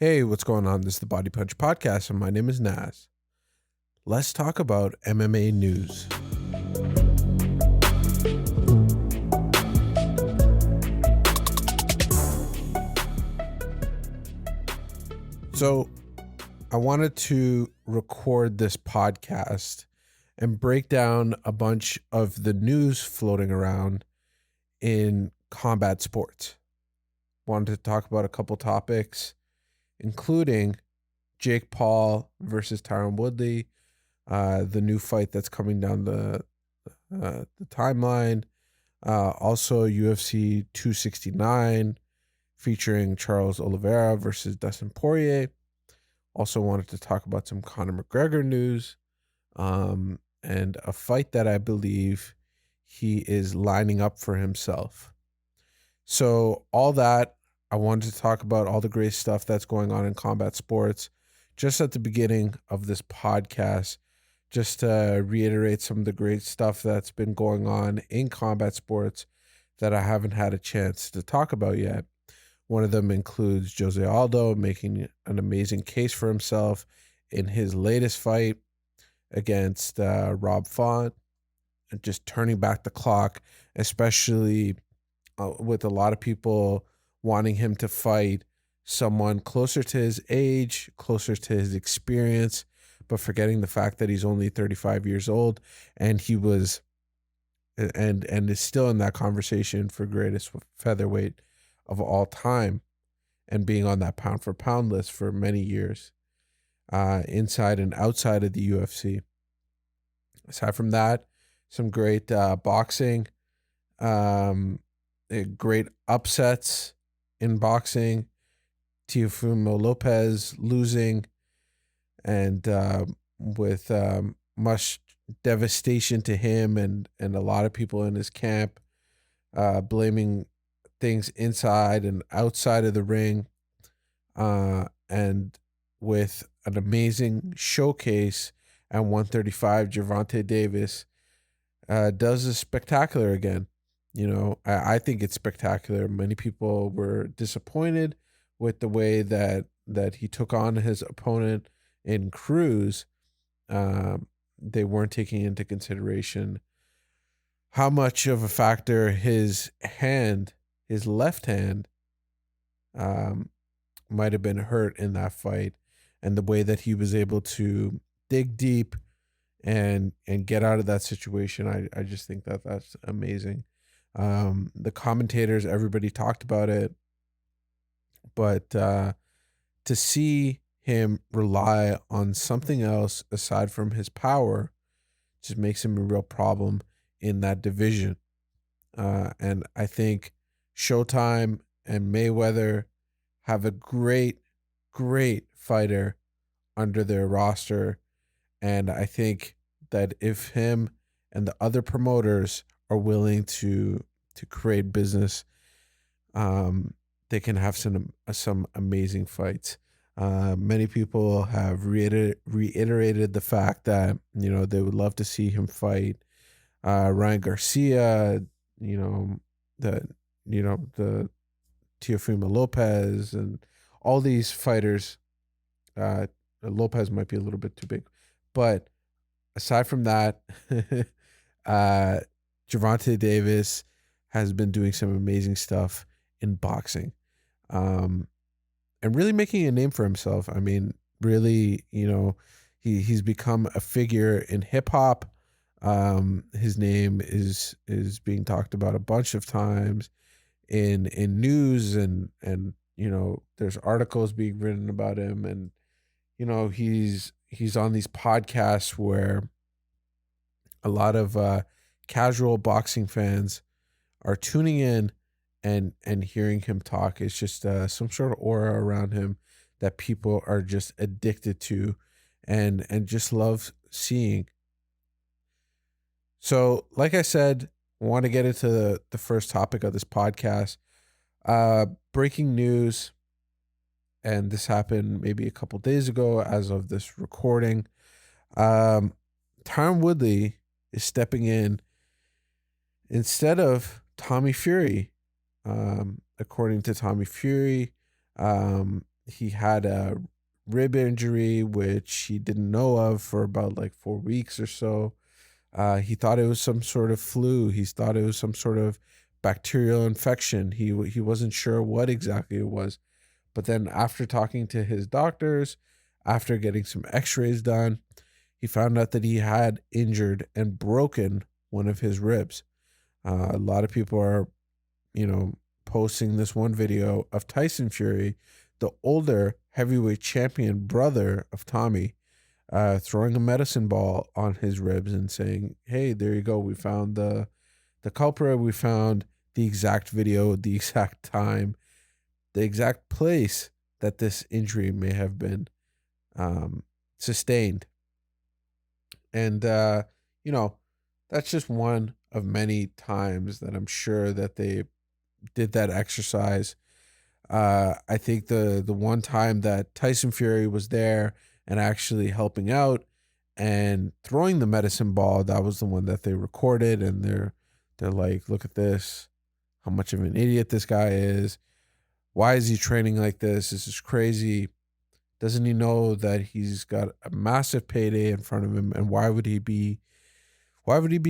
Hey, what's going on? This is the Body Punch Podcast, and my name is Naz. Let's talk about MMA news. So, I wanted to record this podcast and break down a bunch of the news floating around in combat sports. Wanted to talk about a couple topics, including Jake Paul versus Tyron Woodley, the new fight that's coming down the timeline. Also, UFC 269 featuring Charles Oliveira versus Dustin Poirier. Also wanted to talk about some Conor McGregor news, and a fight that I believe he is lining up for himself. So all that, I wanted to talk about all the great stuff that's going on in combat sports just at the beginning of this podcast, just to reiterate some of the great stuff that's been going on in combat sports that I haven't had a chance to talk about yet. One of them includes Jose Aldo making an amazing case for himself in his latest fight against Rob Font, and just turning back the clock, especially with a lot of people wanting him to fight someone closer to his age, closer to his experience, but forgetting the fact that he's only 35 years old, and he was and is still in that conversation for greatest featherweight of all time, and being on that pound for pound list for many years, inside and outside of the UFC. Aside from that, some great boxing, great upsets in boxing. Teofimo Lopez losing, and with much devastation to him and a lot of people in his camp, blaming things inside and outside of the ring, and with an amazing showcase at 135, Gervonta Davis does a spectacular again. You know, I think it's spectacular. Many people were disappointed with the way that he took on his opponent in Cruz. They weren't taking into consideration how much of a factor his left hand, might have been hurt in that fight, and the way that he was able to dig deep and get out of that situation. I just think that that's amazing. The commentators, everybody talked about it, but to see him rely on something else aside from his power just makes him a real problem in that division. And I think Showtime and Mayweather have a great fighter under their roster. And I think that if him and the other promoters are willing to create business, they can have some amazing fights. Many people have reiterated the fact that, you know, they would love to see him fight Ryan Garcia, the Teofimo Lopez, and all these fighters. Lopez might be a little bit too big, but aside from that, Gervonta Davis has been doing some amazing stuff in boxing, and really making a name for himself. I mean, really, he's become a figure in hip hop. His name is being talked about a bunch of times in news, and there's articles being written about him, and he's on these podcasts where a lot of casual boxing fans are tuning in and hearing him talk. It's just some sort of aura around him that people are just addicted to and just love seeing. So, like I said, I want to get into the first topic of this podcast. Breaking news, and this happened maybe a couple days ago as of this recording. Tyron Woodley is stepping in instead of Tommy Fury. According to Tommy Fury, he had a rib injury, which he didn't know of for about like 4 weeks or so. He thought it was some sort of flu. He thought it was some sort of bacterial infection. He wasn't sure what exactly it was. But then after talking to his doctors, after getting some x-rays done, he found out that he had injured and broken one of his ribs. A lot of people are, posting this one video of Tyson Fury, the older heavyweight champion brother of Tommy, throwing a medicine ball on his ribs and saying, "Hey, there you go. We found the culprit. We found the exact video, the exact time, the exact place that this injury may have been sustained." And that's just one of many times that I'm sure that they did that exercise. I think the one time that Tyson Fury was there and actually helping out and throwing the medicine ball, that was the one that they recorded, and they're like, "Look at this, how much of an idiot this guy is. Why is he training like this? This is crazy. Doesn't he know that he's got a massive payday in front of him, and why would he be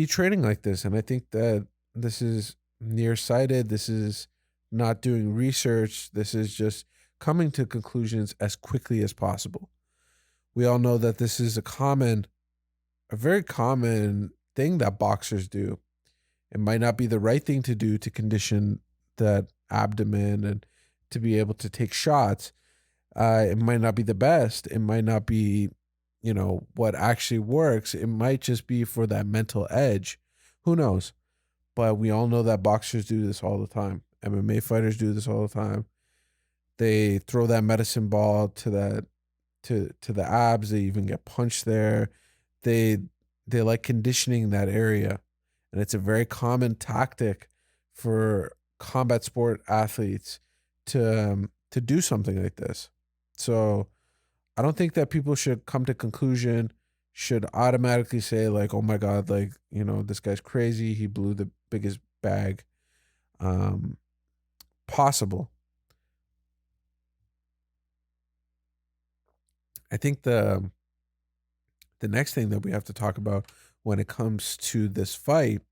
training like this?" And I think that this is nearsighted. This is not doing research. This is just coming to conclusions as quickly as possible. We all know that this is a very common thing that boxers do. It might not be the right thing to do to condition that abdomen and to be able to take shots. It might not be the best. It might not be, what actually works. It might just be for that mental edge. Who knows? But we all know that boxers do this all the time. MMA fighters do this all the time. They throw that medicine ball to the abs. They even get punched there. They like conditioning that area, and it's a very common tactic for combat sport athletes to do something like this. So I don't think that people should come to conclusion, should automatically say like, "Oh my God, like, this guy's crazy. He blew the biggest bag possible." I think the next thing that we have to talk about when it comes to this fight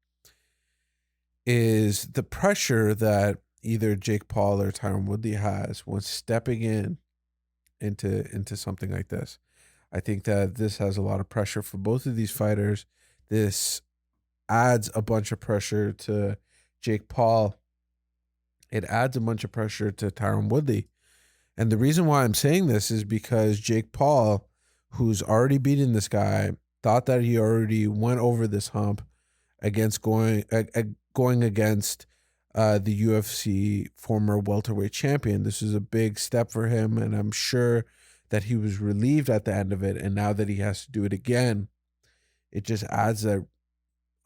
is the pressure that either Jake Paul or Tyron Woodley has when stepping into something like this. I think that this has a lot of pressure for both of these fighters. This adds a bunch of pressure to Jake Paul. It adds a bunch of pressure to Tyron Woodley. And the reason why I'm saying this is because Jake Paul, who's already beaten this guy, thought that he already went over this hump against going against the UFC former welterweight champion. This is a big step for him, and I'm sure that he was relieved at the end of it. And now that he has to do it again, it just adds a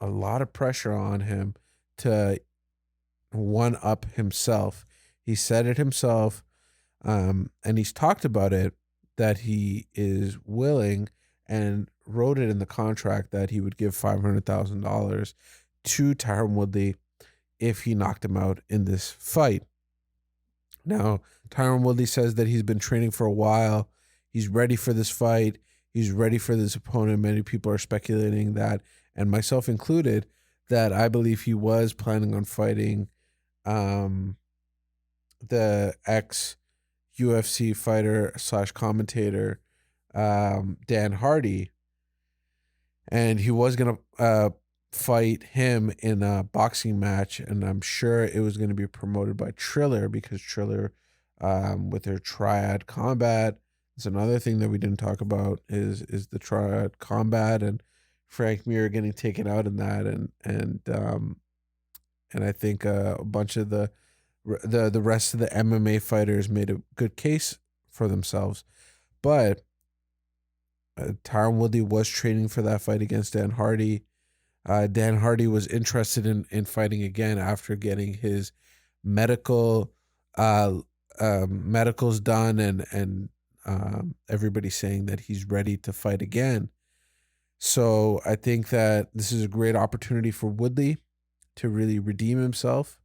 lot of pressure on him to one up himself. He said it himself, and he's talked about it, that he is willing and wrote it in the contract that he would give $500,000 to Tyron Woodley if he knocked him out in this fight. Now, Tyron Woodley says that he's been training for a while. He's ready for this fight. He's ready for this opponent. Many people are speculating that, and myself included, that I believe he was planning on fighting the ex-UFC fighter / commentator Dan Hardy, and he was going to fight him in a boxing match, and I'm sure it was going to be promoted by Triller, because Triller, with their triad combat, it's another thing that we didn't talk about is the triad combat and Frank Mir getting taken out in that, and I think a bunch of the rest of the MMA fighters made a good case for themselves. But Tyron Woodley was training for that fight against Dan Hardy. Dan Hardy was interested in fighting again after getting his medicals done, and everybody saying that he's ready to fight again. So I think that this is a great opportunity for Woodley to really redeem himself.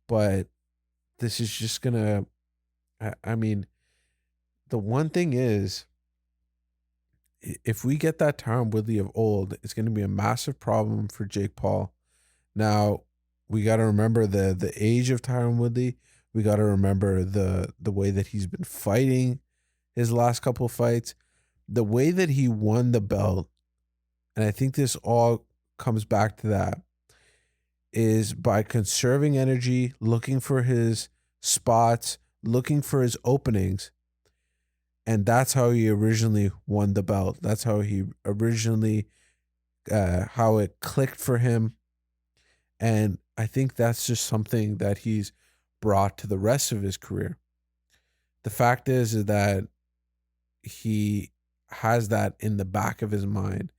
But this is just gonna, I mean, the one thing is, if we get that Tyron Woodley of old, it's going to be a massive problem for Jake Paul. Now, we got to remember the age of Tyron Woodley. We got to remember the way that he's been fighting his last couple of fights, the way that he won the belt. And I think this all comes back to that, is by conserving energy, looking for his spots, looking for his openings. And that's how he originally won the belt. That's how he originally, how it clicked for him. And I think that's just something that he's brought to the rest of his career. The fact is that he has that in the back of his mind,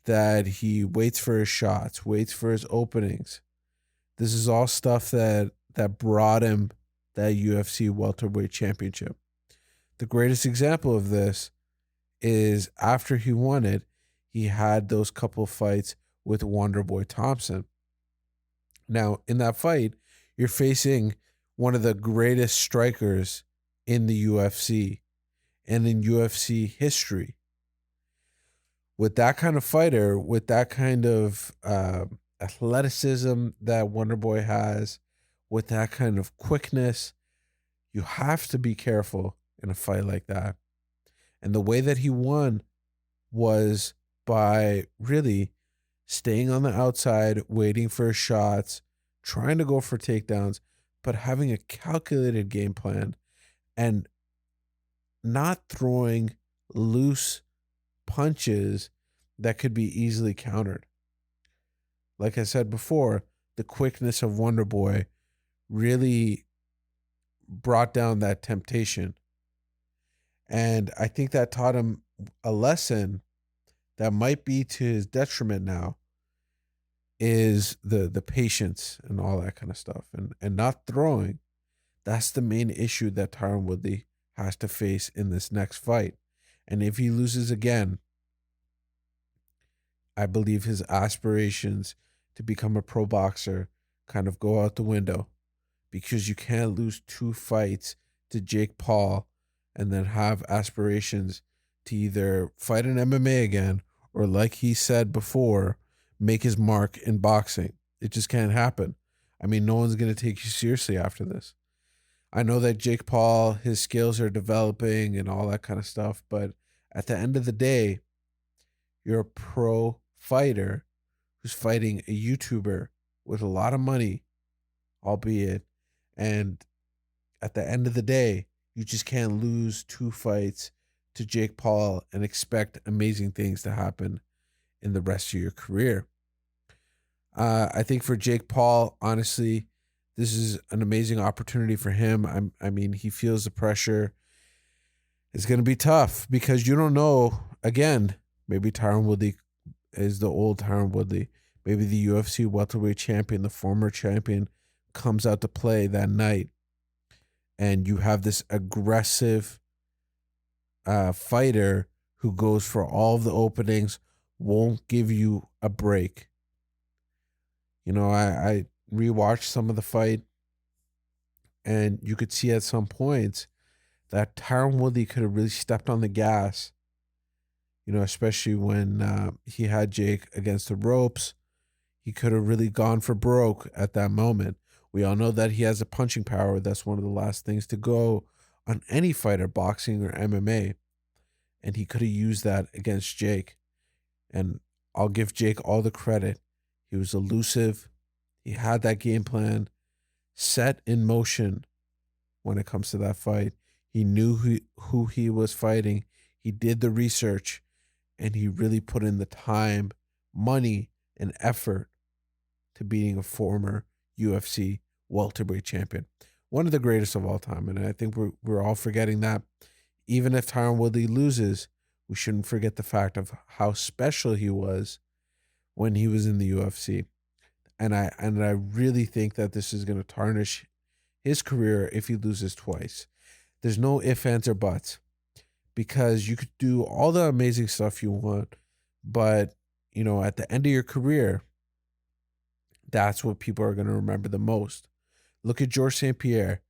that he waits for his shots, waits for his openings. This is all stuff that brought him that UFC welterweight championship. The greatest example of this is after he won it, he had those couple of fights with Wonderboy Thompson. Now, in that fight, you're facing one of the greatest strikers in the UFC and in UFC history. With that kind of fighter, with that kind of athleticism that Wonderboy has, with that kind of quickness, you have to be careful in a fight like that. And the way that he won was by really staying on the outside, waiting for his shots, trying to go for takedowns, but having a calculated game plan and not throwing loose punches that could be easily countered. Like I said before, the quickness of Wonderboy really brought down that temptation. And I think that taught him a lesson that might be to his detriment now, is the patience and all that kind of stuff, and not throwing. That's the main issue that Tyron Woodley has to face in this next fight. And if he loses again, I believe his aspirations to become a pro boxer kind of go out the window, because you can't lose 2 fights to Jake Paul and then have aspirations to either fight in MMA again or, like he said before, make his mark in boxing. It just can't happen. I mean, no one's going to take you seriously after this. I know that Jake Paul, his skills are developing and all that kind of stuff, but at the end of the day, you're a pro fighter who's fighting a YouTuber with a lot of money, albeit, and at the end of the day, you just can't lose 2 fights to Jake Paul and expect amazing things to happen in the rest of your career. I think for Jake Paul, honestly, this is an amazing opportunity for him. I mean, he feels the pressure. It's going to be tough because you don't know, again, maybe Tyron Woodley is the old Tyron Woodley. Maybe the UFC welterweight champion, the former champion, comes out to play that night. And you have this aggressive fighter who goes for all of the openings, won't give you a break. You know, I rewatched some of the fight, and you could see at some points that Tyron Woodley could have really stepped on the gas, you know, especially when he had Jake against the ropes. He could have really gone for broke at that moment. We all know that he has a punching power. That's one of the last things to go on any fighter, boxing or MMA. And he could have used that against Jake. And I'll give Jake all the credit. He was elusive. He had that game plan set in motion when it comes to that fight. He knew who he was fighting. He did the research, and he really put in the time, money, and effort to being a former UFC welterweight champion. One of the greatest of all time. And I think we're all forgetting that. Even if Tyron Woodley loses, we shouldn't forget the fact of how special he was when he was in the UFC. And I really think that this is going to tarnish his career if he loses twice. There's no ifs, ands, or buts, because you could do all the amazing stuff you want, but, you know, at the end of your career, that's what people are going to remember the most. Look at Georges St. Pierre.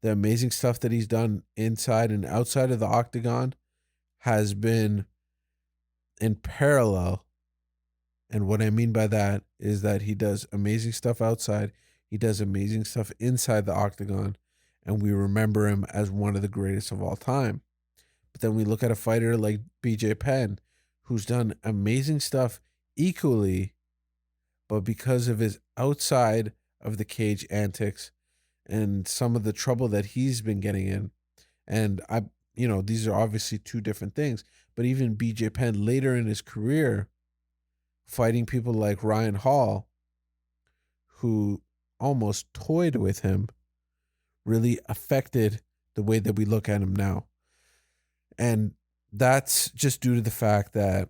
the amazing stuff that he's done inside and outside of the octagon has been in parallel. And what I mean by that is that he does amazing stuff outside, he does amazing stuff inside the octagon, and we remember him as one of the greatest of all time. But then we look at a fighter like BJ Penn, who's done amazing stuff equally, but because of his outside of the cage antics and some of the trouble that he's been getting in, and these are obviously two different things, but even BJ Penn later in his career, fighting people like Ryan Hall, who almost toyed with him, really affected the way that we look at him now. And that's just due to the fact that,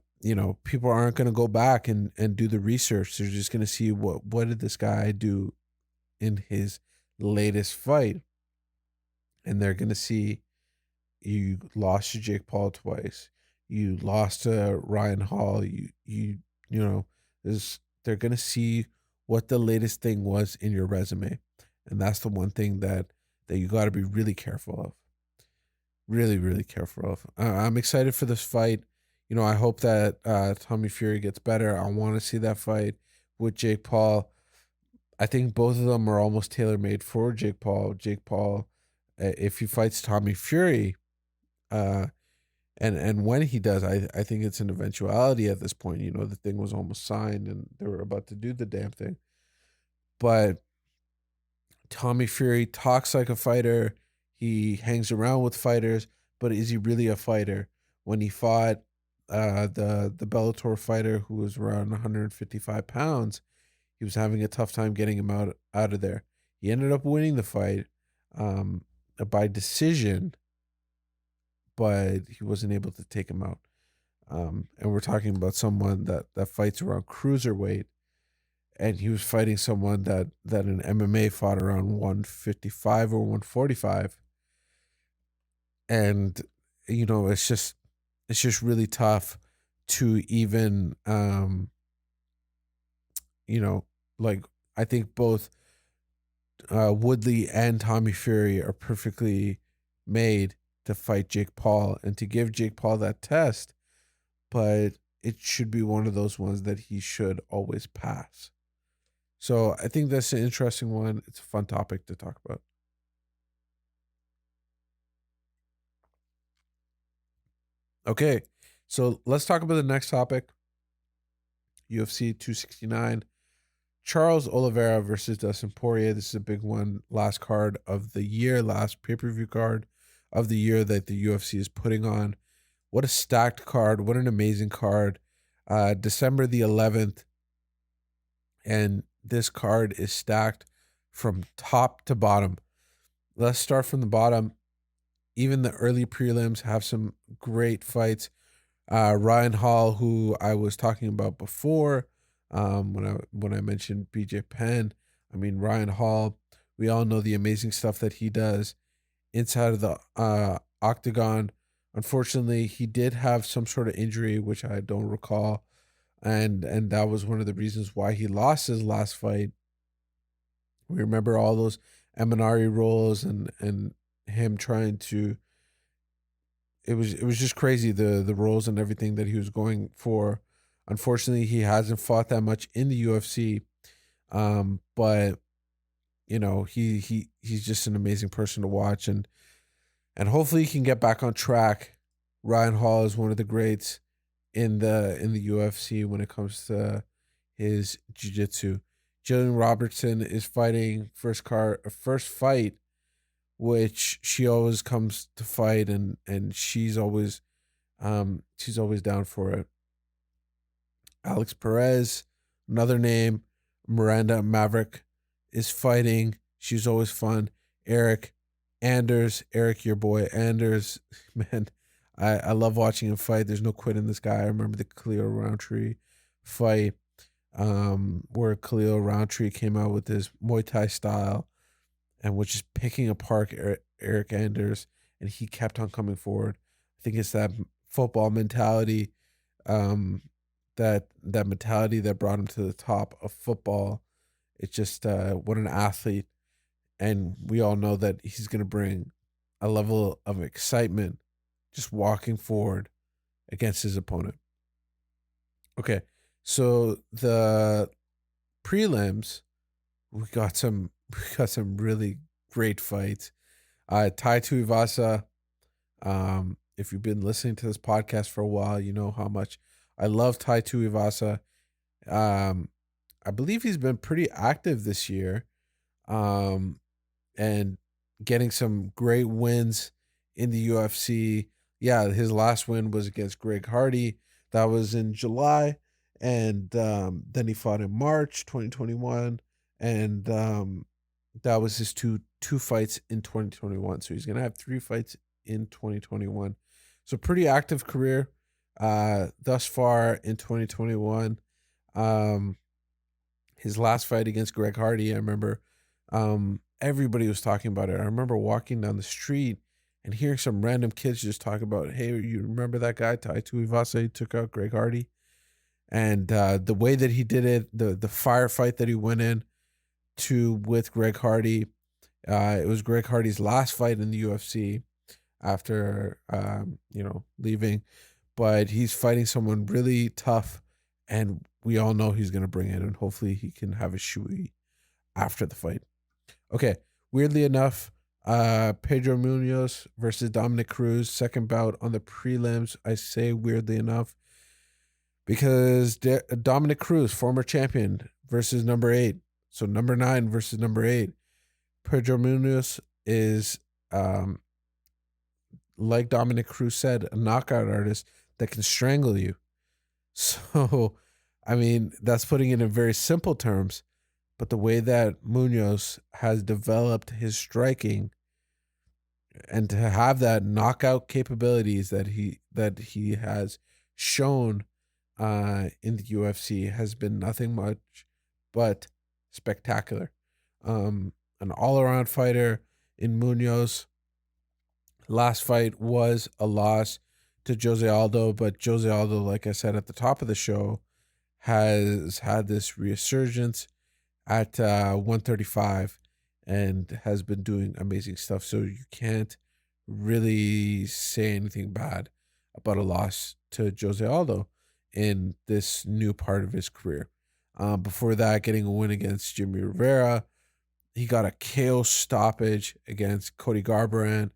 people aren't going to go back and do the research. They're just going to see what did this guy do in his latest fight. And they're going to see you lost to Jake Paul twice. You lost to Ryan Hall. They're going to see what the latest thing was in your resume. And that's the one thing that you got to be really careful of. Really, really careful of. I'm excited for this fight. I hope that Tommy Fury gets better. I want to see that fight with Jake Paul. I think both of them are almost tailor-made for Jake Paul. Jake Paul, if he fights Tommy Fury, and when he does, I think it's an eventuality at this point. The thing was almost signed and they were about to do the damn thing. But Tommy Fury talks like a fighter. He hangs around with fighters, but is he really a fighter? When he fought the Bellator fighter who was around 155 pounds, he was having a tough time getting him out of there. He ended up winning the fight by decision, but he wasn't able to take him out. And we're talking about someone that fights around cruiserweight, and he was fighting someone that in MMA fought around 155 or 145. And it's just really tough to even I think both Woodley and Tommy Fury are perfectly made to fight Jake Paul and to give Jake Paul that test, but it should be one of those ones that he should always pass. So I think that's an interesting one. It's a fun topic to talk about. Okay, so let's talk about the next topic. UFC 269. Charles Oliveira versus Dustin Poirier. This is a big one. Last card of the year, last pay-per-view card of the year that the UFC is putting on. What a stacked card. What an amazing card. December the 11th. And this card is stacked from top to bottom. Let's start from the bottom. Even the early prelims have some great fights. Ryan Hall, who I was talking about before, when I mentioned BJ Penn. I mean, Ryan Hall, we all know the amazing stuff that he does inside of the octagon. Unfortunately, he did have some sort of injury, which I don't recall. And that was one of the reasons why he lost his last fight. We remember all those Eminari rolls and him trying to, it was just crazy, the roles and everything that he was going for. Unfortunately, he hasn't fought that much in the UFC. But he's just an amazing person to watch, and hopefully he can get back on track. Ryan Hall is one of the greats in the UFC when it comes to his jiu-jitsu. Jillian Robertson is fighting first fight, which she always comes to fight, and she's always down for it. Alex Perez, another name. Miranda Maverick is fighting. She's always fun. Eric, your boy Anders, man, I love watching him fight. There's no quitting this guy. I remember the Khalil Roundtree fight, where Khalil Roundtree came out with his Muay Thai style and was just picking apart Eric Anders, and he kept on coming forward. I think it's that football mentality, that mentality that brought him to the top of football. It's just what an athlete And we all know that he's going to bring a level of excitement just walking forward against his opponent. Okay, so the prelims, we got some really great fights. Tai Tuivasa. If you've been listening to this podcast for a while, you know how much I love Tai Tuivasa. Um, I believe he's been pretty active this year, and getting some great wins in the UFC. Yeah, his last win was against Greg Hardy. That was in July, and then he fought in March 2021, and that was his two fights in 2021. So he's gonna have 3 fights in 2021. So pretty active career thus far in 2021. Um, his last fight against Greg Hardy, I remember everybody was talking about it. I remember walking down the street and hearing some random kids just talk about, hey, you remember that guy, Tai Tuivasa, took out Greg Hardy? And the way that he did it, the firefight that he went in to with Greg Hardy, it was Greg Hardy's last fight in the UFC after, leaving. But he's fighting someone really tough, and we all know he's going to bring it, and hopefully he can have a shoey after the fight. Okay, weirdly enough, Pedro Munoz versus Dominic Cruz, second bout on the prelims. I say weirdly enough because Dominic Cruz, former champion, versus number 8. So number 9 versus number 8. Pedro Munoz is, like Dominic Cruz said, a knockout artist that can strangle you. So, I mean, that's putting it in very simple terms. But the way that Munoz has developed his striking and to have that knockout capabilities that he has shown in the UFC has been nothing much but spectacular. An all-around fighter in Munoz. Last fight was a loss to Jose Aldo, but Jose Aldo, like I said at the top of the show, has had this resurgence at 135 and has been doing amazing stuff. So you can't really say anything bad about a loss to Jose Aldo in this new part of his career. Before that, getting a win against Jimmy Rivera. He got a KO stoppage against Cody Garbrandt.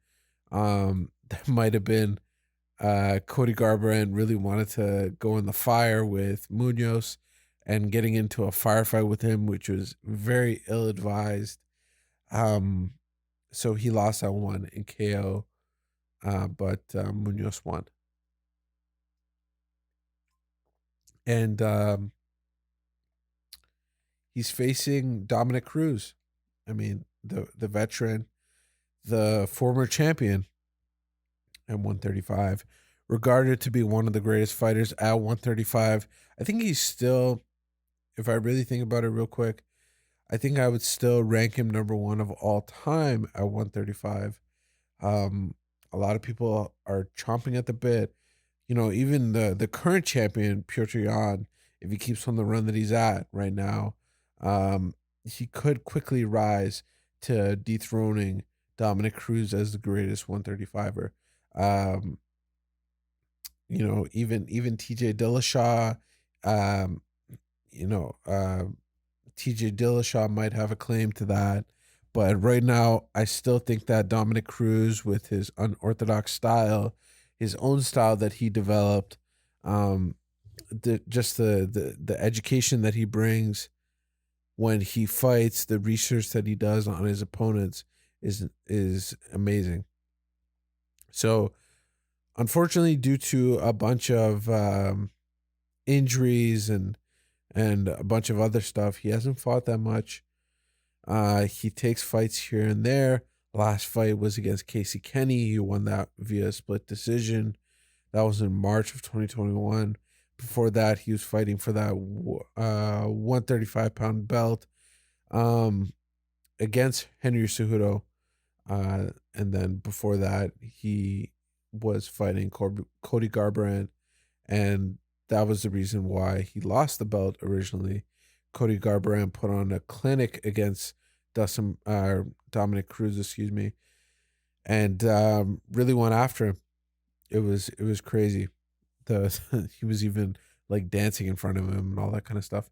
That might have been Cody Garbrandt really wanted to go in the fire with Munoz and getting into a firefight with him, which was very ill-advised. So he lost that one in KO, but Munoz won. And he's facing Dominic Cruz. I mean, the veteran, the former champion at 135, regarded to be one of the greatest fighters at 135. I think he's still, if I really think about it real quick, I think I would still rank him number 1 of all time at 135. A lot of people are chomping at the bit. You know, even the current champion, Petr Yan, if he keeps on the run that he's at right now, he could quickly rise to dethroning Dominic Cruz as the greatest 135er. Even TJ Dillashaw, TJ Dillashaw might have a claim to that. But right now, I still think that Dominic Cruz, with his unorthodox style, his own style that he developed, the education that he brings when he fights, the research that he does on his opponents is amazing. So, unfortunately, due to a bunch of injuries and a bunch of other stuff, he hasn't fought that much. He takes fights here and there. Last fight was against Casey Kenny. He won that via split decision. That was in March of 2021. Before that, he was fighting for that 135-pound belt against Henry Cejudo. And then before that, he was fighting Cody Garbrandt. And that was the reason why he lost the belt originally. Cody Garbrandt put on a clinic against Dominic Cruz, excuse me, and really went after him. It was crazy. He was even like dancing in front of him and all that kind of stuff.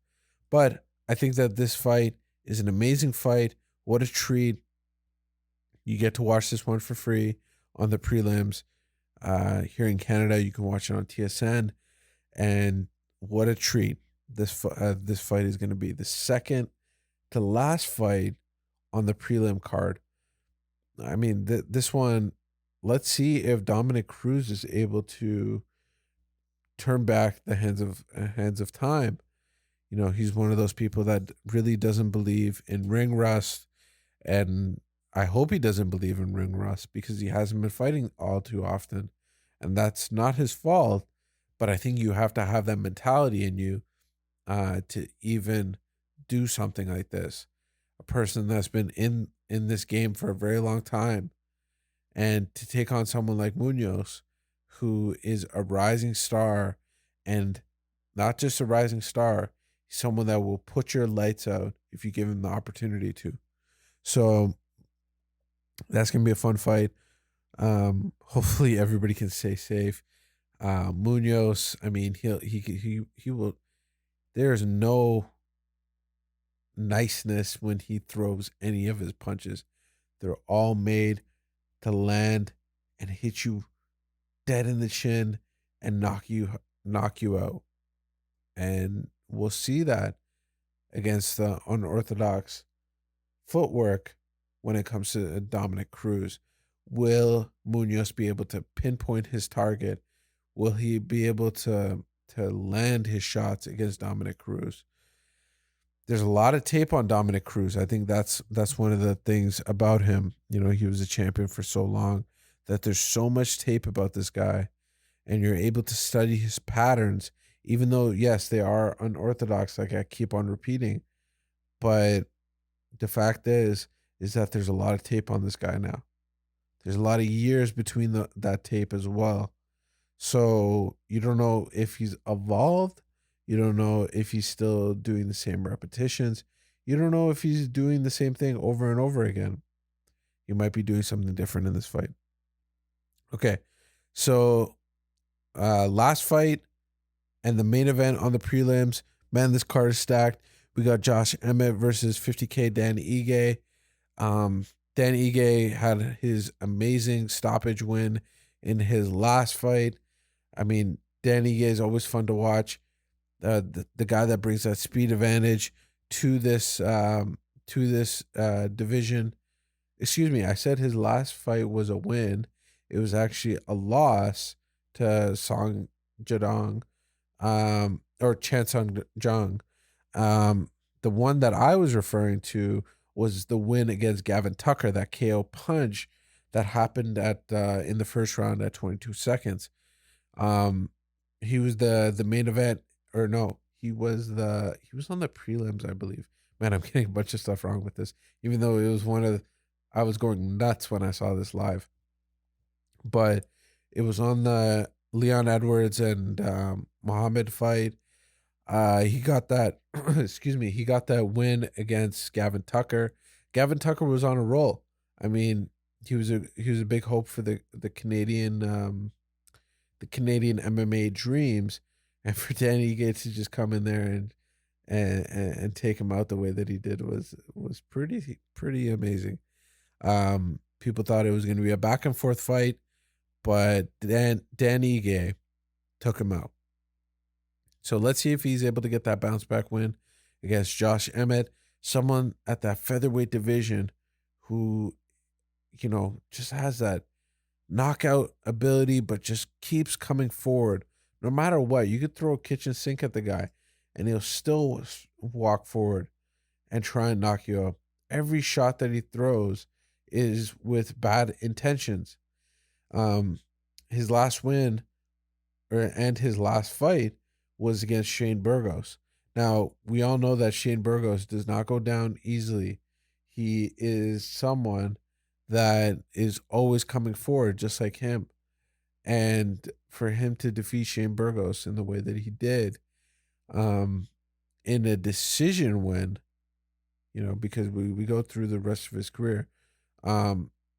But I think that this fight is an amazing fight. What a treat! You get to watch this one for free on the prelims. Here in Canada, you can watch it on TSN, and what a treat this fight is going to be. The second to last fight on the prelim card. I mean, this one. Let's see if Dominic Cruz is able to turn back the hands of time. He's one of those people that really doesn't believe in ring rust, and I hope he doesn't believe in ring rust because he hasn't been fighting all too often, and that's not his fault. But I think you have to have that mentality in you to even do something like this. A person that's been in this game for a very long time, and to take on someone like Munoz, who is a rising star, and not just a rising star, he's someone that will put your lights out if you give him the opportunity to. So that's gonna be a fun fight. Hopefully everybody can stay safe. Munoz, I mean, he will. There's no niceness when he throws any of his punches. They're all made to land and hit you dead in the chin and knock you out. And we'll see that against the unorthodox footwork when it comes to Dominic Cruz. Will Munoz be able to pinpoint his target? Will he be able to land his shots against Dominic Cruz? There's a lot of tape on Dominic Cruz. I think that's one of the things about him. He was a champion for so long that there's so much tape about this guy, and you're able to study his patterns, even though, yes, they are unorthodox, like I keep on repeating. But the fact is that there's a lot of tape on this guy now. There's a lot of years between that tape as well. So you don't know if he's evolved. You don't know if he's still doing the same repetitions. You don't know if he's doing the same thing over and over again. He might be doing something different in this fight. Okay, so last fight and the main event on the prelims. Man, this card is stacked. We got Josh Emmett versus 50K Dan Ige. Dan Ige had his amazing stoppage win in his last fight. I mean, Dan Ige is always fun to watch. The guy that brings that speed advantage to this division. Excuse me, I said his last fight was a win. It was actually a loss to Song Jadong, or Chan Sung Jung. The one that I was referring to was the win against Gavin Tucker, that KO punch that happened at in the first round at 22 seconds. He was the main event, or no, he was on the prelims, I believe. Man, I'm getting a bunch of stuff wrong with this, even though it was I was going nuts when I saw this live. But it was on the Leon Edwards and Muhammad fight. He got that excuse me, he got that win against Gavin Tucker. Gavin Tucker was on a roll. I mean, he was a big hope for the Canadian MMA dreams, and for Danny Gates to just come in there and take him out the way that he did was pretty amazing. People thought it was going to be a back and forth fight, but Dan Ige took him out. So let's see if he's able to get that bounce back win against Josh Emmett, someone at that featherweight division who, just has that knockout ability, but just keeps coming forward. No matter what, you could throw a kitchen sink at the guy and he'll still walk forward and try and knock you out. Every shot that he throws is with bad intentions. His last win and his last fight was against Shane Burgos. Now, we all know that Shane Burgos does not go down easily. He is someone that is always coming forward, just like him. And for him to defeat Shane Burgos in the way that he did, in a decision win, because we go through the rest of his career.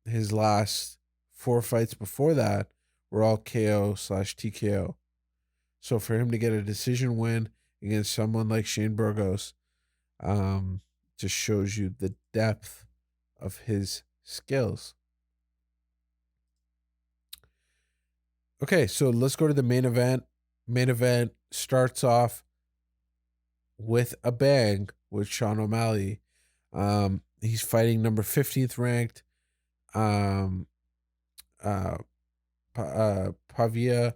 His last 4 fights before that were all KO/TKO. So for him to get a decision win against someone like Shane Burgos, just shows you the depth of his skills. Okay, so let's go to the main event. Main event starts off with a bang with Sean O'Malley. He's fighting number 15th ranked Pavia.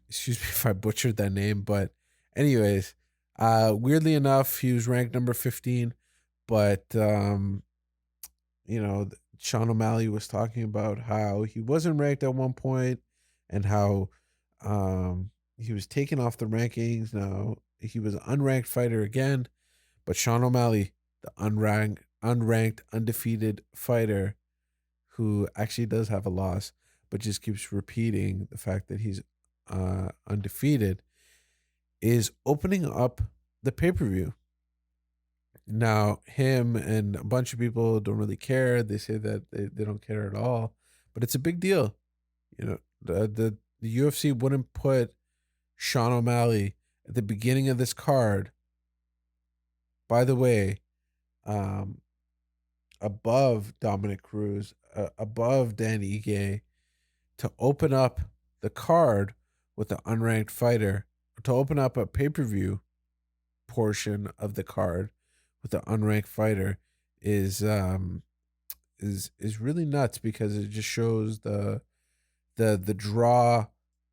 Excuse me if I butchered that name, but anyways, weirdly enough, he was ranked number 15, but Sean O'Malley was talking about how he wasn't ranked at one point and how he was taken off the rankings. Now he was an unranked fighter again, but Sean O'Malley, the unranked, undefeated fighter who actually does have a loss, but just keeps repeating the fact that he's undefeated, is opening up the pay-per-view. Now, him and a bunch of people don't really care. They say that they don't care at all, but it's a big deal. The UFC wouldn't put Sean O'Malley at the beginning of this card. By the way, above Dominic Cruz, above Dan Ige, to open up the card with the unranked fighter, to open up a pay-per-view portion of the card with the unranked fighter is really nuts, because it just shows the draw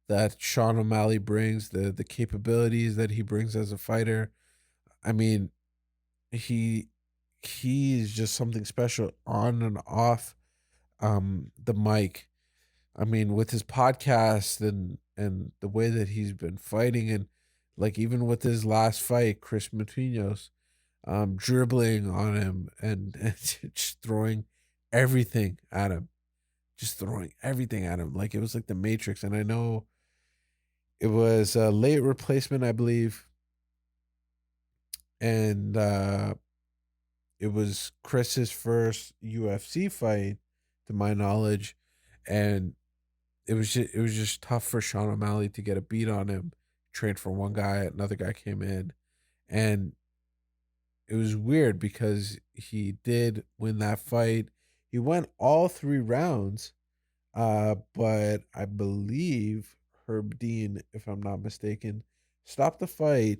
that Sean O'Malley brings, the capabilities that he brings as a fighter. I mean, he's just something special on and off the mic. I mean, with his podcast and the way that he's been fighting, and like even with his last fight, Chris Matinos, dribbling on him and just throwing everything at him. Like it was like the Matrix. And I know it was a late replacement, I believe. And it was Chris's first UFC fight, to my knowledge. And it was just tough for Sean O'Malley to get a beat on him. Trained for one guy, another guy came in. And it was weird because he did win that fight. He went all 3 rounds, but I believe Herb Dean, if I'm not mistaken, stopped the fight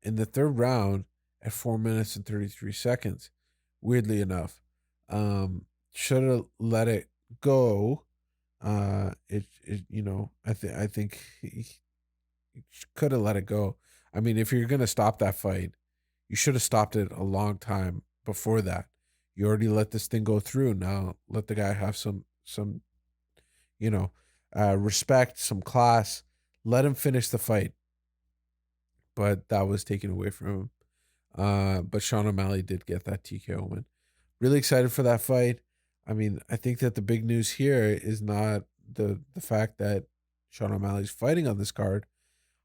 in the 3rd round at 4 minutes and 33 seconds. Weirdly enough, should have let it go. I think he could have let it go. I mean, if you're gonna stop that fight, you should have stopped it a long time before that. You already let this thing go through. Now let the guy have some respect, some class. Let him finish the fight. But that was taken away from him. But Sean O'Malley did get that TKO win. Really excited for that fight. I mean, I think that the big news here is not the fact that Sean O'Malley's fighting on this card.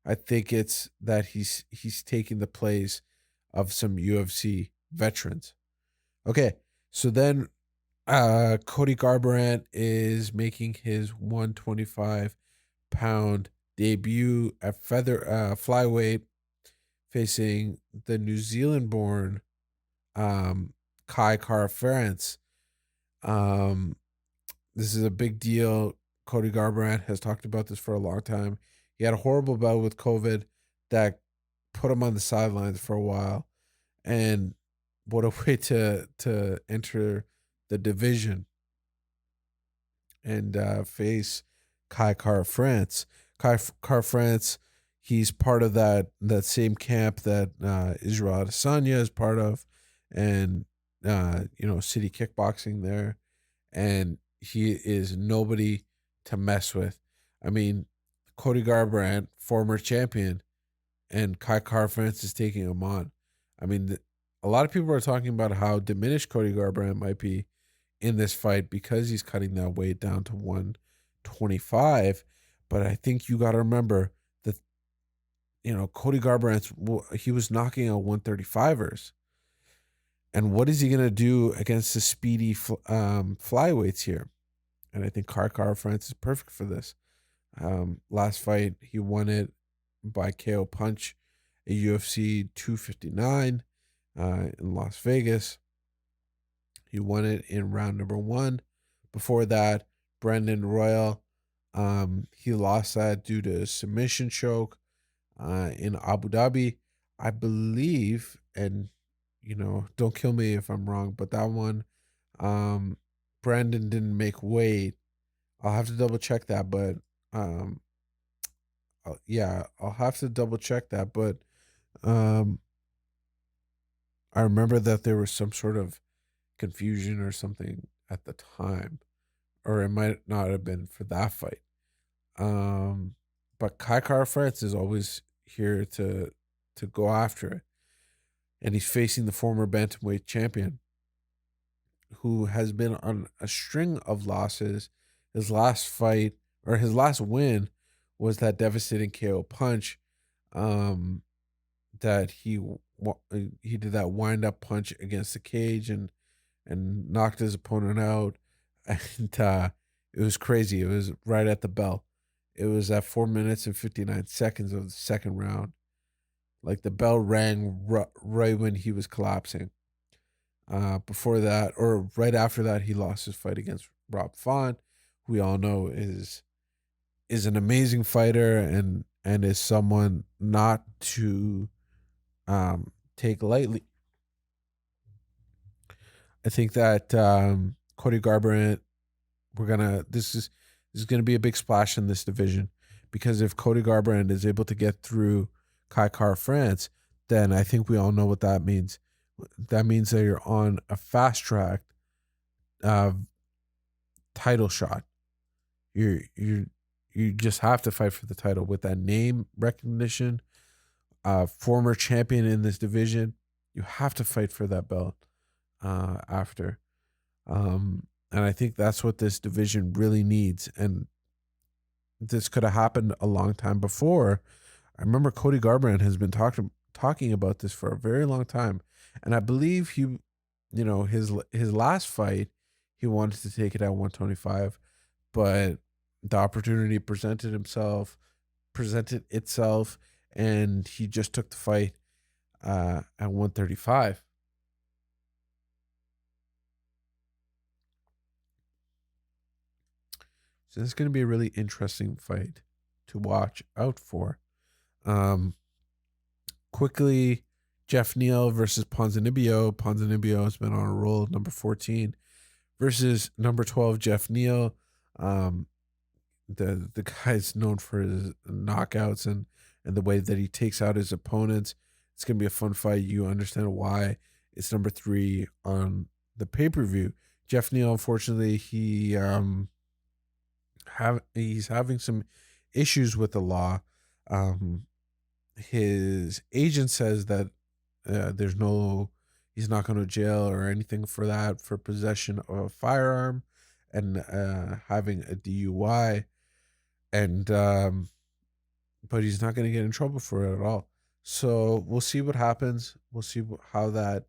I think it's that he's taking the place of some UFC veterans. Okay, so then Cody Garbrandt is making his 125-pound debut at flyweight, facing the New Zealand-born Kai Kara-France. This is a big deal. Cody Garbrandt has talked about this for a long time. He had a horrible bout with COVID that put him on the sidelines for a while. And what a way to enter the division and face Kai Kara-France. Kai Kara-France, he's part of that same camp that Israel Adesanya is part of, and City Kickboxing there, and he is nobody to mess with. I mean, Cody Garbrandt, former champion, and Kai Kara-France is taking him on. I mean, a lot of people are talking about how diminished Cody Garbrandt might be in this fight because he's cutting that weight down to 125. But I think you got to remember that, Cody Garbrandt, he was knocking out 135ers. And what is he going to do against the speedy flyweights here? And I think Kara France is perfect for this. Last fight, he won it by KO punch at UFC 259 in Las Vegas. He won it in round number 1. Before that, Brendan Royal, he lost that due to submission choke in Abu Dhabi, I believe. And don't kill me if I'm wrong, but that one, Brandon didn't make weight. I'll have to double check that, but um, yeah, I'll have to double check that. But um, I remember that there was some sort of confusion or something at the time, or it might not have been for that fight. Um, but Kara France is always here to go after it, and he's facing the former bantamweight champion, who has been on a string of losses. His last fight, or his last win, was that devastating KO punch. That he did that wind up punch against the cage and knocked his opponent out, and it was crazy. It was right at the bell. It was at 4 minutes and 59 seconds of the second round. Like the bell rang right when he was collapsing. Before that, or right after that, he lost his fight against Rob Font, who we all know is an amazing fighter and is someone not to take lightly. I think that Cody Garbrandt, this is gonna be a big splash in this division, because if Cody Garbrandt is able to get through Kara France, then I think we all know what that means. That means that you're on a fast track uh, title shot. You just have to fight for the title with that name recognition. Former champion in this division, you have to fight for that belt after. And I think that's what this division really needs. And this could have happened a long time before. I remember Cody Garbrandt has been talking about this for a very long time, and I believe his last fight, he wanted to take it at 125, but the opportunity presented itself, and he just took the fight at 135. So this is going to be a really interesting fight to watch out for. Quickly, Jeff Neal versus Ponzinibbio. Ponzinibbio has been on a roll, number 14, versus number 12, Jeff Neal. The guy's known for his knockouts and the way that he takes out his opponents. It's going to be a fun fight. You understand why it's number 3 on the pay-per-view. Jeff Neal, unfortunately, he's having some issues with the law. His agent says that he's not going to jail or anything for that, for possession of a firearm and having a DUI, and but he's not going to get in trouble for it at all. So we'll see what happens. We'll see how that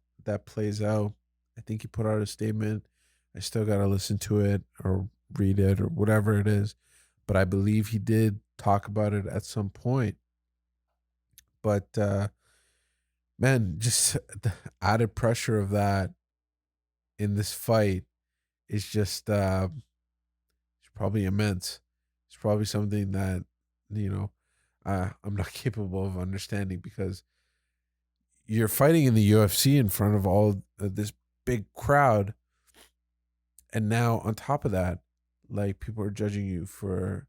plays out. I think he put out a statement. I still got to listen to it or read it or whatever it is, but I believe he did talk about it at some point. But man, just the added pressure of that in this fight is just it's probably immense. It's probably something that I'm not capable of understanding, because you're fighting in the UFC in front of all this big crowd, and now on top of that, like, people are judging you for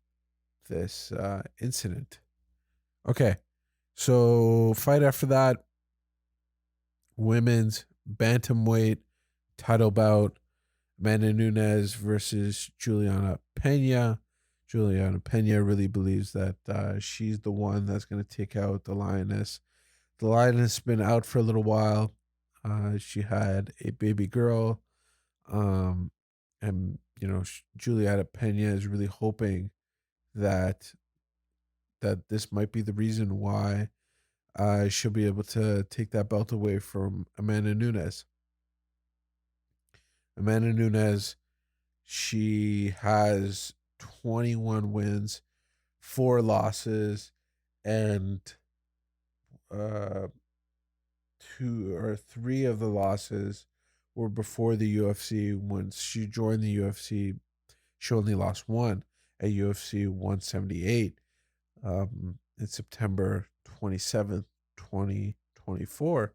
this incident. Okay, so fight after that, women's bantamweight title bout, Amanda Nunes versus Juliana Pena. Juliana Pena really believes that she's the one that's going to take out the Lioness. The Lioness has been out for a little while. She had a baby girl. And, Juliana Pena is really hoping that this might be the reason why she'll be able to take that belt away from Amanda Nunes. Amanda Nunes, she has 21 wins, 4 losses, and uh, 2 or 3 of the losses were before the UFC. When she joined the UFC, she only lost one at UFC 178 in September 27th, 2024.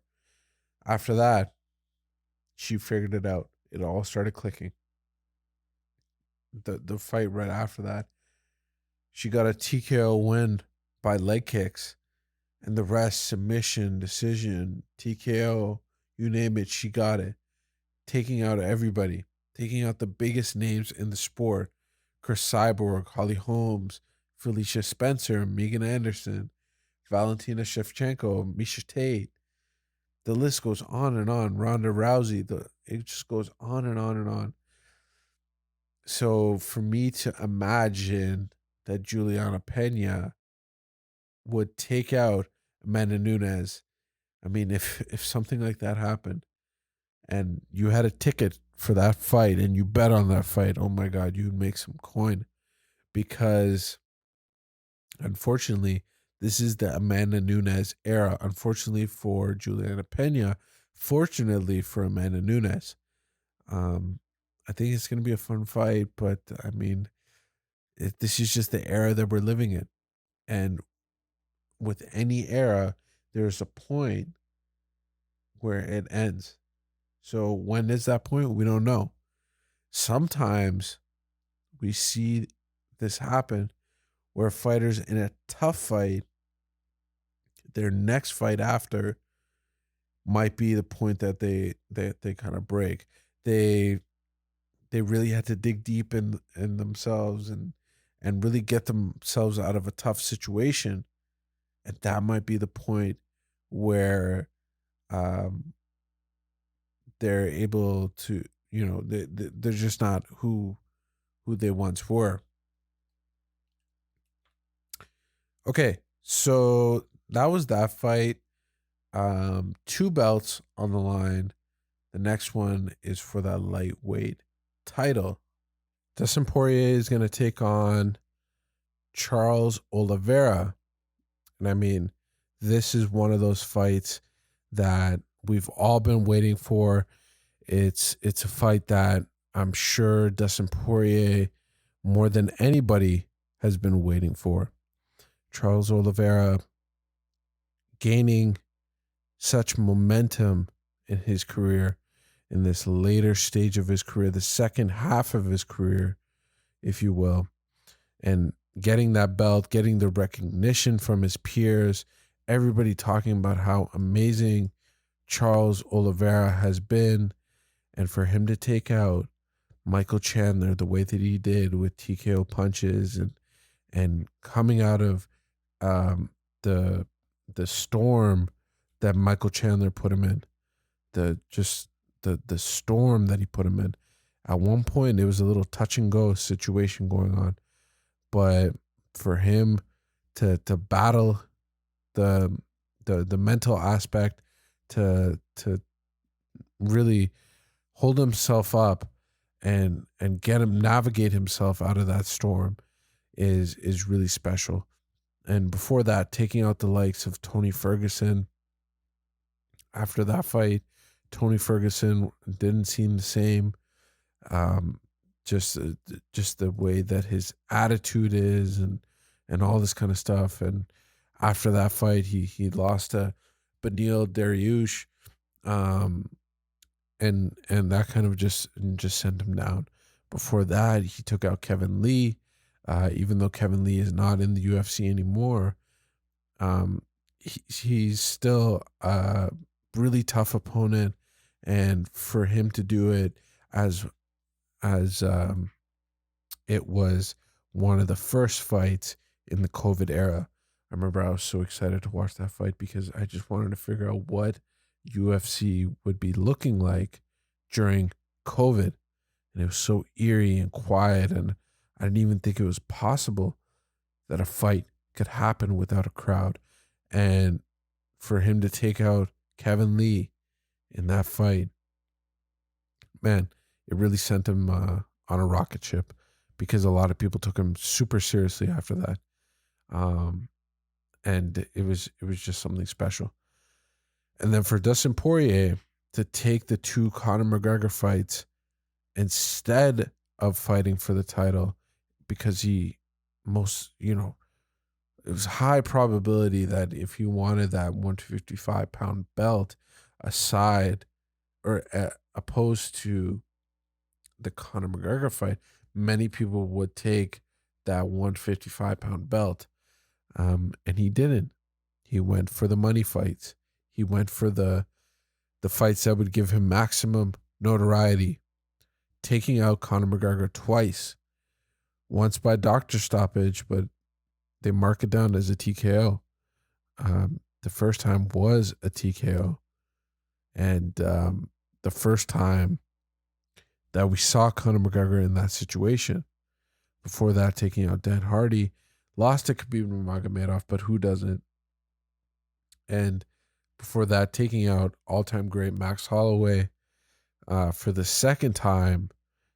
After that, she figured it out. It all started clicking. The fight right after that, she got a TKO win by leg kicks, and the rest submission, decision, TKO, you name it, she got it. Taking out everybody, taking out the biggest names in the sport. Chris Cyborg, Holly Holmes, Felicia Spencer, Megan Anderson, Valentina Shevchenko, Misha Tate. The list goes on and on. Ronda Rousey, it just goes on and on and on. So for me to imagine that Juliana Pena would take out Amanda Nunes, I mean, if something like that happened and you had a ticket for that fight and you bet on that fight, oh my God, you'd make some coin. Because unfortunately, this is the Amanda Nunes era. Unfortunately for Juliana Pena, fortunately for Amanda Nunes. I think it's going to be a fun fight, but I mean, this is just the era that we're living in. And with any era, there's a point where it ends. So when is that point? We don't know. Sometimes we see this happen where fighters in a tough fight, their next fight after might be the point that they kind of break. They really had to dig deep in themselves and really get themselves out of a tough situation. And that might be the point where they're able to, they're just not who they once were. Okay, so that was that fight. 2 belts on the line. The next one is for that lightweight title. Dustin Poirier is going to take on Charles Oliveira. And I mean, this is one of those fights that we've all been waiting for. It's a fight that I'm sure Dustin Poirier, more than anybody, has been waiting for. Charles Oliveira gaining such momentum in his career, in this later stage of his career, the second half of his career, if you will, and getting that belt, getting the recognition from his peers, everybody talking about how amazing Charles Oliveira has been, and for him to take out Michael Chandler the way that he did with TKO punches and coming out of the storm that Michael Chandler put him in, the storm that he put him in. At one point, it was a little touch and go situation going on, but for him to battle the mental aspect, to really hold himself up and get him navigate himself out of that storm is really special. And before that, taking out the likes of Tony Ferguson. After that fight, Tony Ferguson didn't seem the same. Just the way that his attitude is and all this kind of stuff. And after that fight, he lost to Beneil Dariush, and that kind of just sent him down. Before that, he took out Kevin Lee, even though Kevin Lee is not in the UFC anymore. He's still a really tough opponent, and for him to do it as it was one of the first fights in the COVID era. I remember I was so excited to watch that fight because I just wanted to figure out what UFC would be looking like during COVID. And it was so eerie and quiet, and I didn't even think it was possible that a fight could happen without a crowd. And for him to take out Kevin Lee in that fight, man, it really sent him on a rocket ship, because a lot of people took him super seriously after that. And it was just something special. And then for Dustin Poirier to take the two Conor McGregor fights instead of fighting for the title, because it was high probability that if he wanted that 155-pound belt aside or opposed to the Conor McGregor fight, many people would take that 155-pound belt. And he didn't. He went for the money fights. He went for the fights that would give him maximum notoriety, taking out Conor McGregor twice. Once by doctor stoppage, but they mark it down as a TKO. The first time was a TKO. And the first time that we saw Conor McGregor in that situation, before that taking out Dan Hardy, lost to Khabib Nurmagomedov, but who doesn't? And before that, taking out all-time great Max Holloway. For the second time,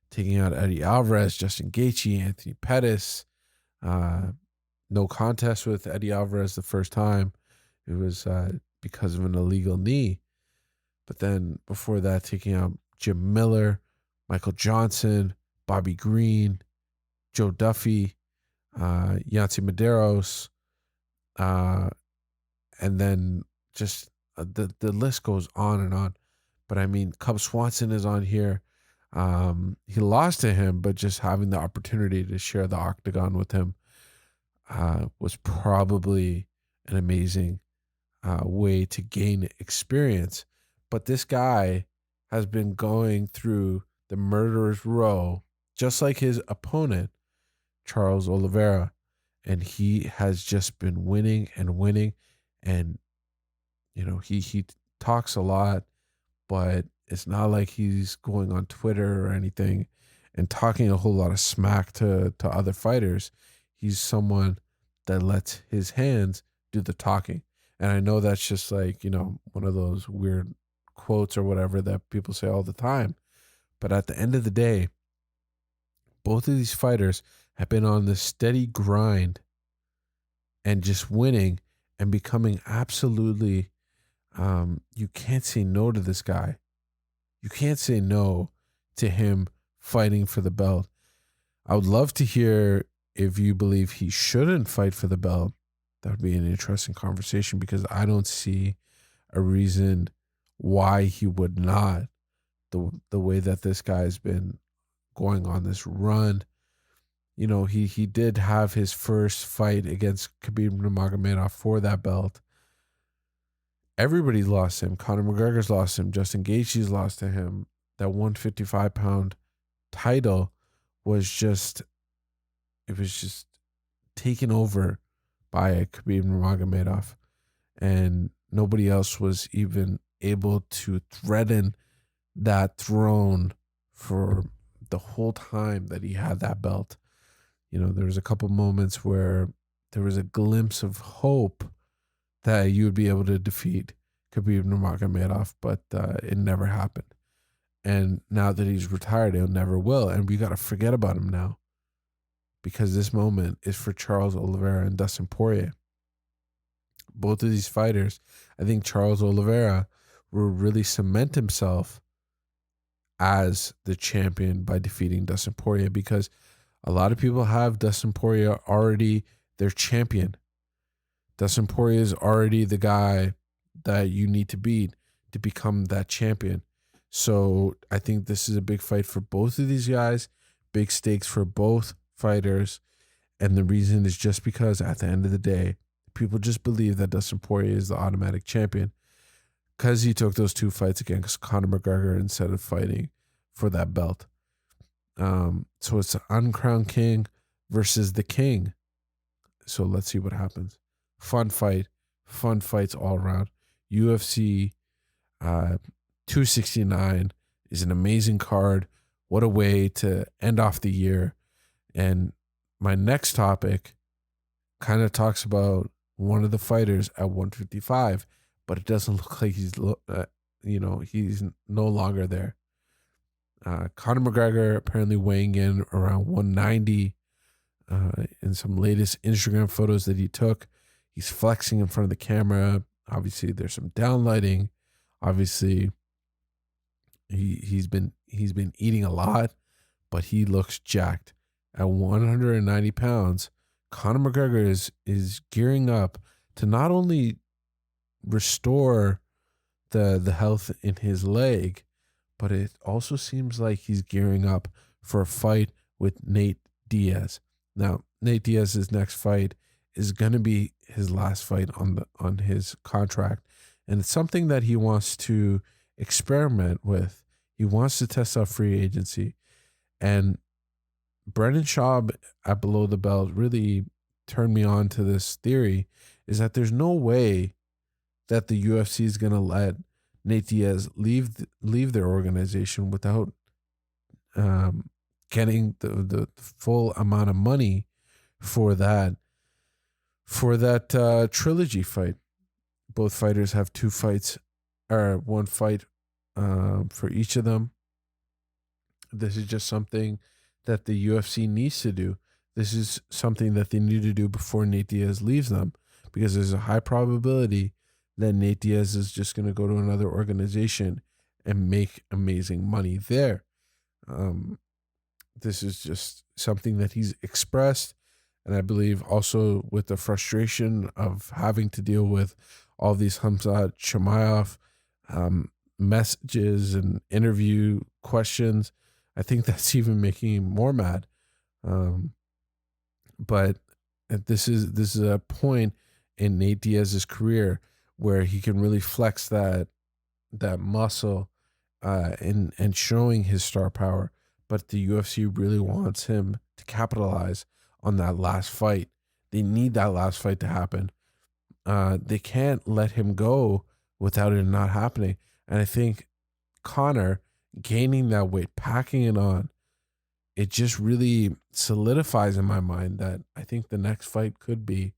taking out Eddie Alvarez, Justin Gaethje, Anthony Pettis. No contest with Eddie Alvarez the first time. It was because of an illegal knee. But then before that, taking out Jim Miller, Michael Johnson, Bobby Green, Joe Duffy, Yancy Medeiros, and then just the list goes on and on. But I mean, Cub Swanson is on here. He lost to him, but just having the opportunity to share the octagon with him was probably an amazing way to gain experience. But this guy has been going through the murderer's row, just like his opponent, Charles Oliveira. And he has just been winning and winning. And, he talks a lot, but it's not like he's going on Twitter or anything and talking a whole lot of smack to other fighters. He's someone that lets his hands do the talking. And I know that's just like, one of those weird quotes or whatever that people say all the time. But at the end of the day, both of these fighters have been on this steady grind and just winning and becoming absolutely, you can't say no to this guy. You can't say no to him fighting for the belt. I would love to hear if you believe he shouldn't fight for the belt. That would be an interesting conversation, because I don't see a reason why he would not. The way that this guy's been going on this run. He did have his first fight against Khabib Nurmagomedov for that belt. Everybody's lost him. Conor McGregor's lost him. Justin Gaethje's lost to him. That 155-pound title was just taken over by Khabib Nurmagomedov, and nobody else was even able to threaten that throne for the whole time that he had that belt. There was a couple moments where there was a glimpse of hope that you would be able to defeat Khabib Nurmagomedov, but it never happened. And now that he's retired, it never will. And we got to forget about him now, because this moment is for Charles Oliveira and Dustin Poirier. Both of these fighters, I think Charles Oliveira will really cement himself as the champion by defeating Dustin Poirier, because a lot of people have Dustin Poirier already their champion. Dustin Poirier is already the guy that you need to beat to become that champion. So I think this is a big fight for both of these guys, big stakes for both fighters. And the reason is just because at the end of the day, people just believe that Dustin Poirier is the automatic champion because he took those two fights against Conor McGregor instead of fighting for that belt. So it's the uncrowned king versus the king. So let's see what happens. Fun fights all around. UFC 269 is an amazing card. What a way to end off the year. And my next topic kind of talks about one of the fighters at 155, but it doesn't look like he's no longer there. Conor McGregor apparently weighing in around 190 in some latest Instagram photos that he took. He's flexing in front of the camera. Obviously, there's some downlighting. Obviously, he's been eating a lot, but he looks jacked. At 190 pounds, Conor McGregor is gearing up to not only restore the health in his leg, but it also seems like he's gearing up for a fight with Nate Diaz. Now, Nate Diaz's next fight is going to be his last fight on his contract, and it's something that he wants to experiment with. He wants to test out free agency, and Brendan Schaub at Below the Belt really turned me on to this theory, is that there's no way that the UFC is going to let Nate Diaz leave their organization without getting the full amount of money for that trilogy fight. Both fighters have 2 fights, or 1 fight for each of them. This is just something that the UFC needs to do. This is something that they need to do before Nate Diaz leaves them, because there's a high probability that Nate Diaz is just going to go to another organization and make amazing money there. This is just something that he's expressed, and I believe also with the frustration of having to deal with all these Khamzat Chimaev messages and interview questions, I think that's even making him more mad. But this is a point in Nate Diaz's career where he can really flex that muscle and showing his star power. But the UFC really wants him to capitalize on that last fight. They need that last fight to happen. They can't let him go without it not happening. And I think Conor gaining that weight, packing it on, it just really solidifies in my mind that I think the next fight could be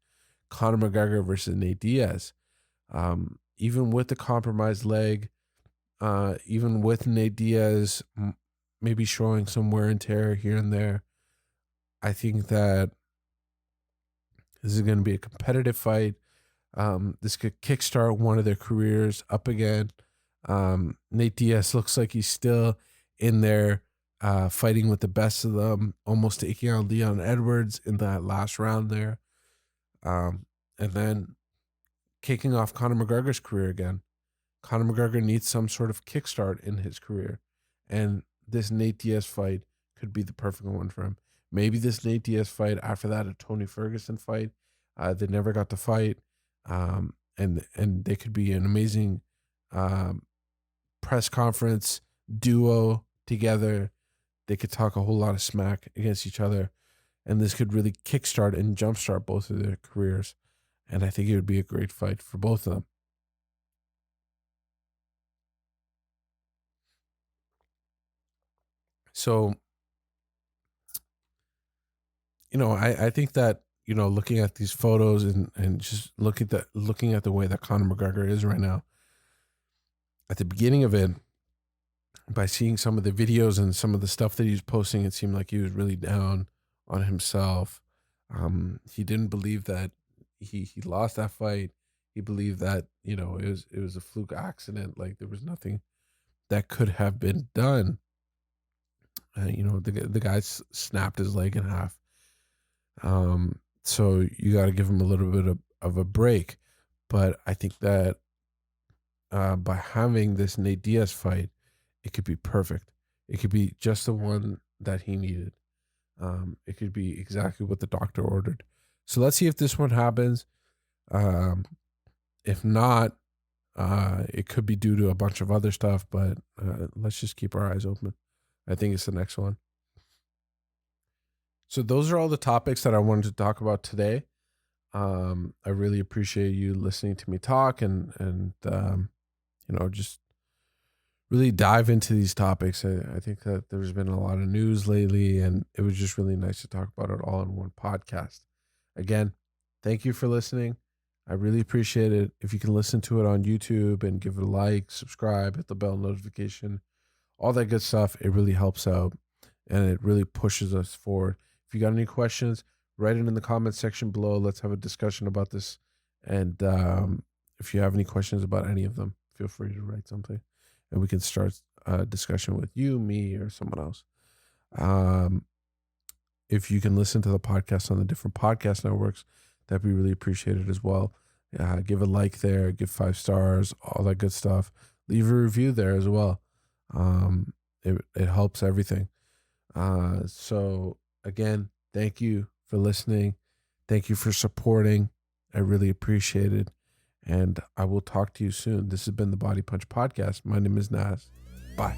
Conor McGregor versus Nate Diaz. Even with the compromised leg, even with Nate Diaz maybe showing some wear and tear here and there, I think that this is going to be a competitive fight. This could kickstart one of their careers up again. Nate Diaz looks like he's still in there fighting with the best of them, almost taking out Leon Edwards in that last round there. And then kicking off Conor McGregor's career again. Conor McGregor needs some sort of kickstart in his career. And this Nate Diaz fight could be the perfect one for him. Maybe this Nate Diaz fight, after that, a Tony Ferguson fight. They never got to fight. And they could be an amazing press conference duo together. They could talk a whole lot of smack against each other. And this could really kickstart and jumpstart both of their careers. And I think it would be a great fight for both of them. So, I think that, looking at these photos and just looking at the way that Conor McGregor is right now, at the beginning of it, by seeing some of the videos and some of the stuff that he was posting, it seemed like he was really down on himself. He didn't believe that he lost that fight. He believed that, it was a fluke accident. Like there was nothing that could have been done. The guy snapped his leg in half. So you got to give him a little bit of a break. But I think that by having this Nate Diaz fight, it could be perfect. It could be just the one that he needed. It could be exactly what the doctor ordered. So let's see if this one happens. If not, it could be due to a bunch of other stuff, but let's just keep our eyes open. I think it's the next one. So those are all the topics that I wanted to talk about today. I really appreciate you listening to me talk and just really dive into these topics. I think that there's been a lot of news lately, and it was just really nice to talk about it all in one podcast. Again, thank you for listening. I really appreciate it. If you can listen to it on YouTube and give it a like, subscribe, hit the bell notification, all that good stuff. It really helps out and it really pushes us forward. If you got any questions, write it in the comment section below. Let's have a discussion about this. And if you have any questions about any of them, feel free to write something and we can start a discussion with you, me, or someone else. If you can listen to the podcast on the different podcast networks, that'd be really appreciated as well. Give a like there, give 5 stars, all that good stuff. Leave a review there as well. It helps everything. So again, thank you for listening. Thank you for supporting. I really appreciate it. And I will talk to you soon. This has been the Body Punch Podcast. My name is Naz. Bye.